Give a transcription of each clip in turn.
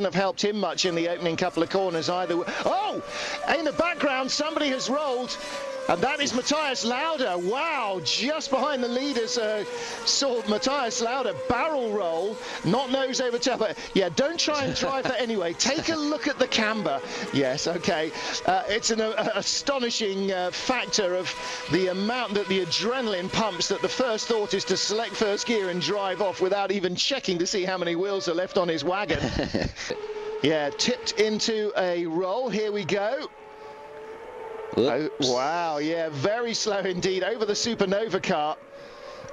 wouldn't have helped him much in the opening couple of corners either. Oh, in the background, somebody has rolled. And that is Matthias Lauda. Wow, just behind the leaders, saw Matthias Lauda barrel roll, not nose over tail. But yeah, don't try and drive that anyway. Take a look at the camber. Yes, okay. It's an astonishing factor of the amount that the adrenaline pumps, that the first thought is to select first gear and drive off without even checking to see how many wheels are left on his wagon. Yeah, tipped into a roll. Here we go. Oh, wow, yeah, very slow indeed over the Supernova car.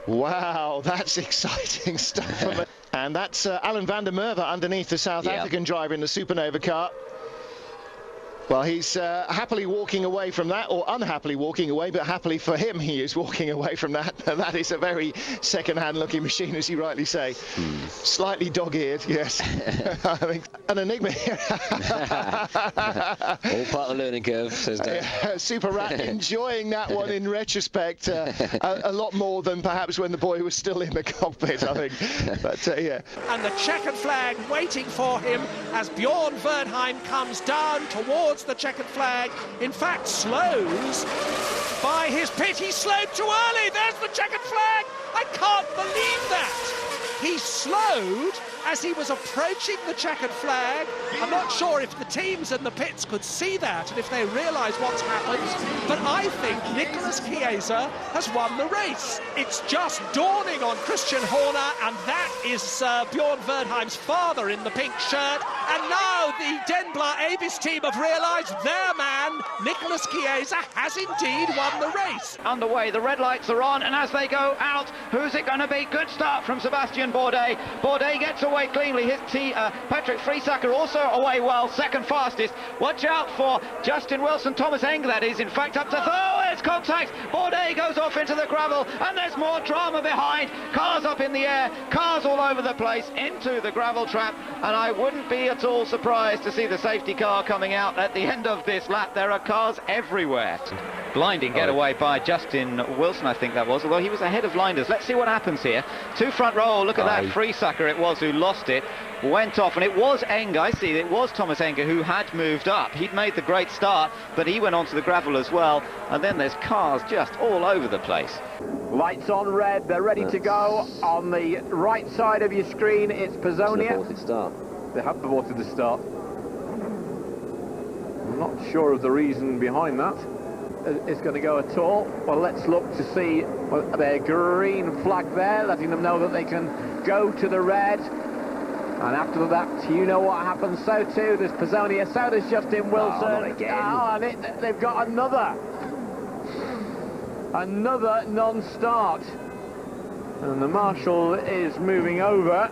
Wow, that's exciting stuff. And that's Alan van der Merwe underneath the South African driver in the Supernova car. Well, he's happily walking away from that, or unhappily walking away, but happily for him, he is walking away from that. That is a very second-hand looking machine, as you rightly say. Slightly dog-eared, yes. I think an enigma here. All part of the learning curve, says Dave. Super Rat enjoying that one in retrospect a lot more than perhaps when the boy was still in the cockpit, I think. But yeah. And the checkered flag waiting for him as Bjorn Verdheim comes down towards the checkered flag. In fact, slows by his pit. He slowed too early. There's the checkered flag. I can't believe that. He slowed as he was approaching the checkered flag. I'm not sure if the teams and the pits could see that and if they realise what's happened, but I think Nicholas Chiesa has won the race. It's just dawning on Christian Horner, and that is Bjorn Verdheim's father in the pink shirt. And now the Denbla Avis team have realised their man, Nicholas Chiesa, has indeed won the race. Underway, the red lights are on, and as they go out, who's it going to be? Good start from Sebastian Bourdais. Bourdais gets away cleanly. His Patrick Friesacker also away well, second fastest. Watch out for Justin Wilson, Thomas Eng, that is, in fact, up to third. Oh, it's contact. Bourdais goes off into the gravel, and there's more drama behind. Cars up in the air, cars all over the place, into the gravel trap, and I wouldn't be at all surprised to see the safety car coming out at the end of this lap. There are cars everywhere. Blinding getaway by Justin Wilson, I think that was, although he was ahead of Linders. Let's see what happens here. Two front row, look at that. Friesacker it was who lost it, went off, and it was Eng, I see, it was Thomas Enger who had moved up. He'd made the great start, but he went onto the gravel as well, and then there's cars just all over the place. Lights on red, they're ready to go. On the right side of your screen, it's Pizzonia. Aborted start. They have aborted the start. I'm not sure of the reason behind that. It's going to go at all. Well, let's look to see their green flag there, letting them know that they can go to the red. And after that, you know what happens. So too, there's Pizzonia, so does Justin Wilson. Oh, not again. And they've got another non-start. And the marshal is moving over.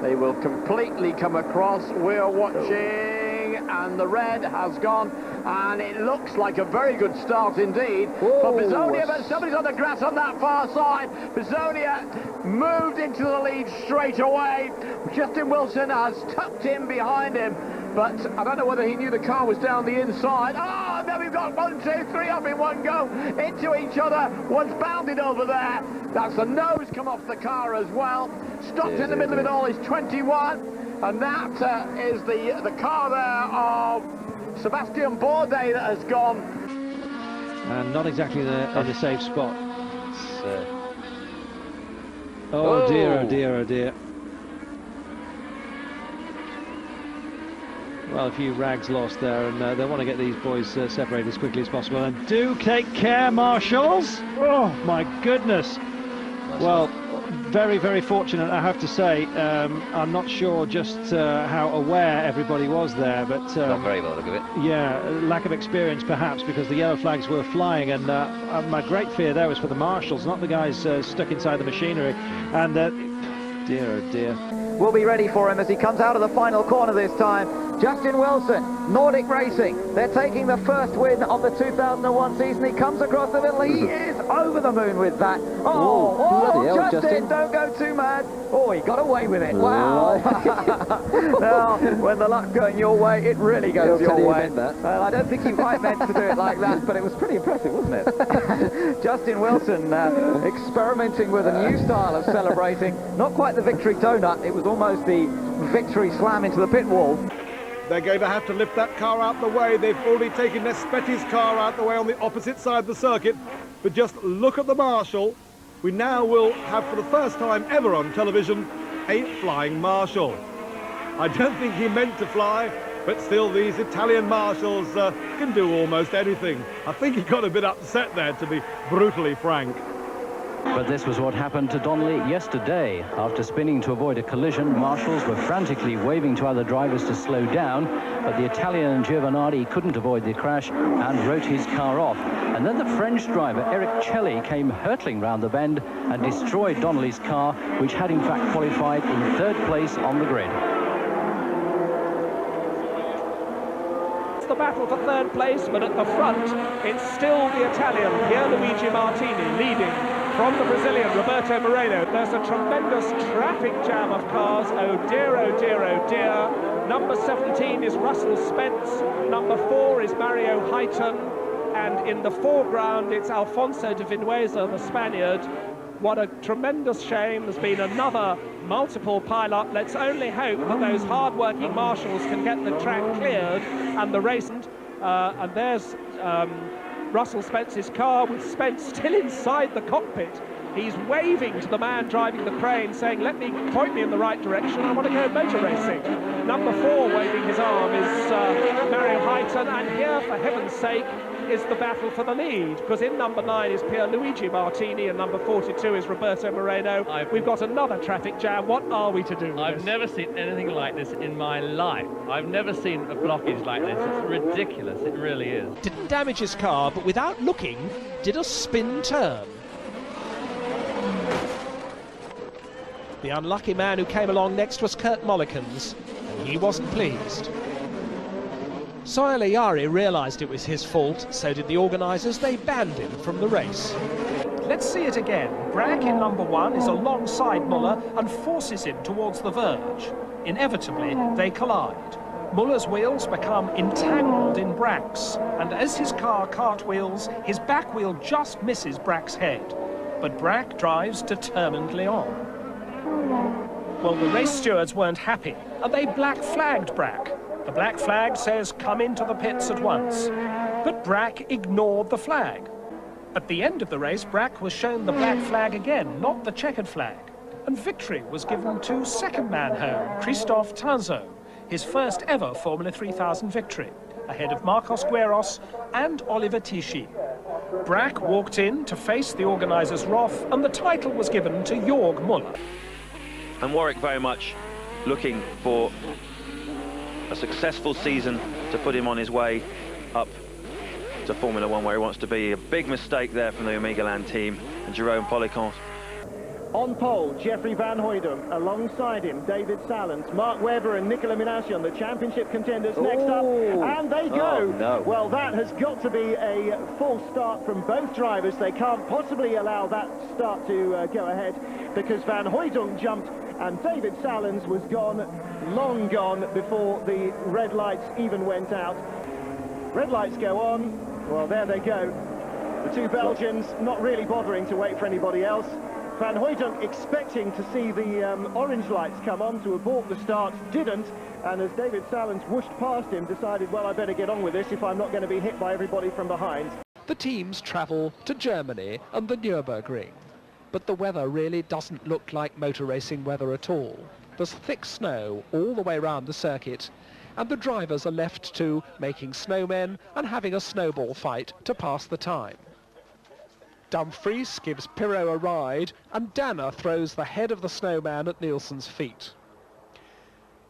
They will completely come across. We're watching, and the red has gone, and it looks like a very good start indeed for Pizzonia, but somebody's on the grass on that far side. Pizzonia moved into the lead straight away. Justin Wilson has tucked in behind him, but I don't know whether he knew the car was down the inside. Oh, and then we've got 1, 2, 3 up in one go into each other. One's bounded over there. That's the nose come off the car as well. Stopped in the middle of it all is 21, and that is the car there of Sebastian Bourdais that has gone. And not exactly in a safe spot. Oh dear, oh dear, oh dear. Well, a few rags lost there, and they want to get these boys separated as quickly as possible. And do take care, marshals! Oh, my goodness! Well, very, very fortunate, I have to say. I'm not sure just how aware everybody was there, but... not very well, look at it. Yeah, lack of experience, perhaps, because the yellow flags were flying, and my great fear there was for the marshals, not the guys stuck inside the machinery. And dear, oh dear. We'll be ready for him as he comes out of the final corner this time. Justin Wilson, Nordic Racing. They're taking the first win of the 2001 season. He comes across the middle. He is over the moon with that. Bloody hell, Justin, don't go too mad. Oh, he got away with it. Wow. Now, when the luck's going your way, it really goes your way. Well, I don't think you quite meant to do it like that, but it was pretty impressive, wasn't it? Justin Wilson experimenting with a new style of celebrating. Not quite the victory donut, it was almost the victory slam into the pit wall. They're going to have to lift that car out the way. They've already taken Nespetti's car out the way on the opposite side of the circuit. But just look at the marshal. We now will have, for the first time ever on television, a flying marshal. I don't think he meant to fly, but still these Italian marshals can do almost anything. I think he got a bit upset there, to be brutally frank. But this was what happened to Donnelly yesterday. After spinning to avoid a collision, marshals were frantically waving to other drivers to slow down, but the Italian Giovanardi couldn't avoid the crash and wrote his car off. And then the French driver, Eric Celli, came hurtling round the bend and destroyed Donnelly's car, which had in fact qualified in third place on the grid. The battle for third place, but at the front, it's still the Italian, Pierluigi Martini, leading from the Brazilian, Roberto Moreno. There's a tremendous traffic jam of cars. Oh dear, oh dear, oh dear. Number 17 is Russell Spence. Number 4 is Mario Heighton. And in the foreground, it's Alfonso de Vinuesa, the Spaniard. What a tremendous shame. There's been another multiple pile-up. Let's only hope that those hard-working marshals can get the track cleared and the race. And there's Russell Spence's car, with Spence still inside the cockpit. He's waving to the man driving the crane, saying, point me in the right direction, I want to go motor racing. Number 4 waving his arm is Mario Heighton, and here, for heaven's sake, is the battle for the lead, because in number 9 is Pierluigi Martini and number 42 is Roberto Moreno. We've got another traffic jam. What are we to do with I've this? never seen anything like this in my life. I've never seen a blockage like this. It's ridiculous, it really is. Didn't damage his car, but without looking, did a spin turn. The unlucky man who came along next was Kurt Mollikens, and he wasn't pleased. Sohail Ayari realised it was his fault, so did the organisers. They banned him from the race. Let's see it again. Bragg in number 1 is alongside Muller and forces him towards the verge. Inevitably, they collide. Muller's wheels become entangled in Bragg's, and as his car cartwheels, his back wheel just misses Bragg's head. But Bragg drives determinedly on. Well, the race stewards weren't happy, and they black-flagged Bragg. The black flag says, come into the pits at once. But Bragg ignored the flag. At the end of the race, Bragg was shown the black flag again, not the checkered flag. And victory was given to second man home, Christophe Tinzo, his first ever Formula 3000 victory, ahead of Marcos Gueros and Oliver Tichy. Bragg walked in to face the organisers' wrath, and the title was given to Jörg Muller. And Warwick very much looking for a successful season to put him on his way up to Formula 1 where he wants to be. A big mistake there from the Omega Land team and Jerome Policon. On pole, Jeffrey Van Hooydonk. Alongside him, David Salens, Mark Webber and Nicola Minasian, the championship contenders next up. And they go. Oh, no. Well, that has got to be a full start from both drivers. They can't possibly allow that start to go ahead because Van Hooydonk jumped and David Salens was gone, long gone, before the red lights even went out. Red lights go on. Well, there they go. The two Belgians not really bothering to wait for anybody else. Van Hooydonk expecting to see the orange lights come on to abort the start, didn't, and as David Salens whooshed past him, decided, well, I better get on with this if I'm not going to be hit by everybody from behind. The teams travel to Germany and the Nürburgring, but the weather really doesn't look like motor racing weather at all. There's thick snow all the way around the circuit, and the drivers are left to making snowmen and having a snowball fight to pass the time. Dumfries gives Pirot a ride, and Danner throws the head of the snowman at Nielsen's feet.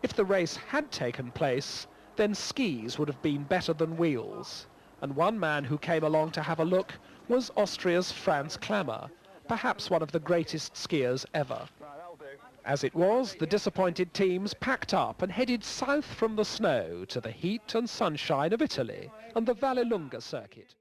If the race had taken place, then skis would have been better than wheels, and one man who came along to have a look was Austria's Franz Klammer, perhaps one of the greatest skiers ever. As it was, the disappointed teams packed up and headed south from the snow to the heat and sunshine of Italy and the Vallelunga circuit.